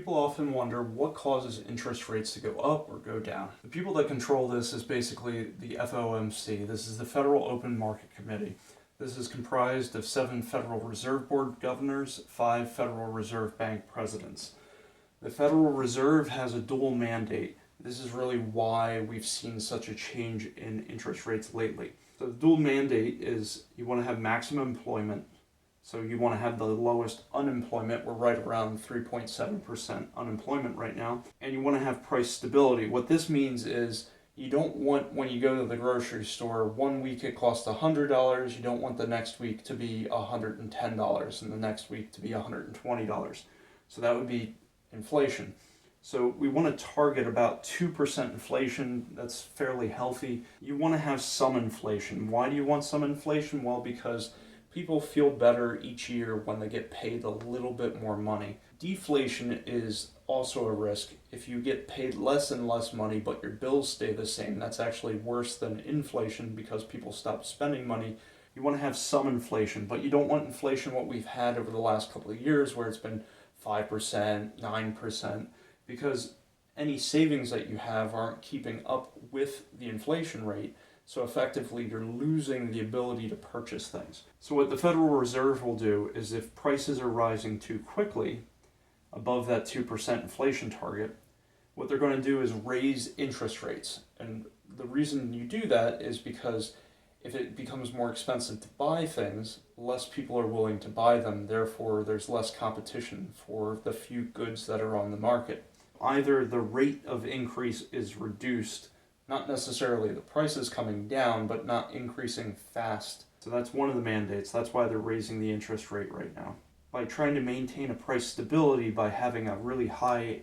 People often wonder what causes interest rates to go up or go down. The people that control this is basically the FOMC. This is the Federal Open Market Committee. This is comprised of 7 Federal Reserve Board governors, 5 Federal Reserve Bank presidents. The Federal Reserve has a dual mandate. This is really why we've seen such a change in interest rates lately. So the dual mandate is you want to have maximum employment. So you want to have the lowest unemployment. We're right around 3.7% unemployment right now. And you want to have price stability. What this means is you don't want, when you go to the grocery store, one week it costs $100. You don't want the next week to be $110 and the next week to be $120. So that would be inflation. So we want to target about 2% inflation. That's fairly healthy. You want to have some inflation. Why do you want some inflation? Well, because people feel better each year when they get paid a little bit more money. Deflation is also a risk. If you get paid less and less money but your bills stay the same, that's actually worse than inflation because people stop spending money. You want to have some inflation, but you don't want inflation what we've had over the last couple of years where it's been 5%, 9%, because any savings that you have aren't keeping up with the inflation rate. So effectively, you're losing the ability to purchase things. So what the Federal Reserve will do is if prices are rising too quickly, above that 2% inflation target, what they're going to do is raise interest rates. And the reason you do that is because if it becomes more expensive to buy things, less people are willing to buy them. Therefore, there's less competition for the few goods that are on the market. Either the rate of increase is reduced, not necessarily the prices coming down, but not increasing fast. So that's one of the mandates. That's why they're raising the interest rate right now. By trying to maintain a price stability by having a really high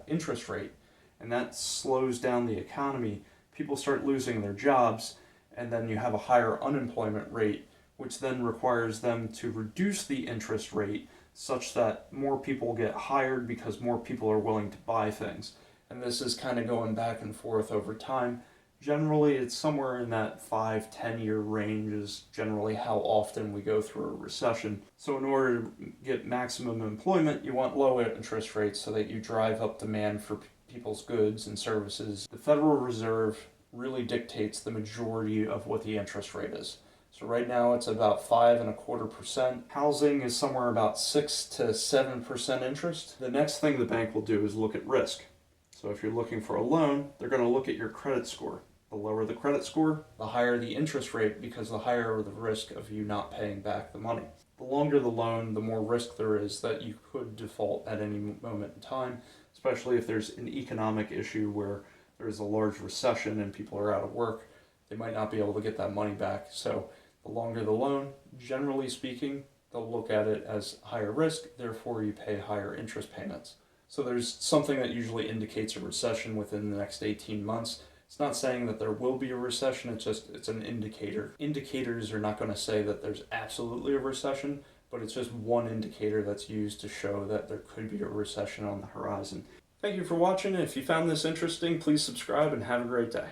interest rate, and that slows down the economy, people start losing their jobs, and then you have a higher unemployment rate, which then requires them to reduce the interest rate such that more people get hired because more people are willing to buy things. And this is kind of going back and forth over time. Generally, it's somewhere in that 5-10 year range is generally how often we go through a recession. So in order to get maximum employment, you want low interest rates so that you drive up demand for people's goods and services. The Federal Reserve really dictates the majority of what the interest rate is. So right now it's about 5.25%. Housing is somewhere about 6 to 7% interest. The next thing the bank will do is look at risk. So if you're looking for a loan, they're going to look at your credit score. The lower the credit score, the higher the interest rate, because the higher the risk of you not paying back the money. The longer the loan, the more risk there is that you could default at any moment in time, especially if there's an economic issue where there's a large recession and people are out of work. They might not be able to get that money back. So the longer the loan, generally speaking, they'll look at it as higher risk, therefore you pay higher interest payments. So there's something that usually indicates a recession within the next 18 months. It's not saying that there will be a recession, it's an indicator. Indicators are not going to say that there's absolutely a recession, but it's just one indicator that's used to show that there could be a recession on the horizon. Thank you for watching. If you found this interesting, please subscribe and have a great day.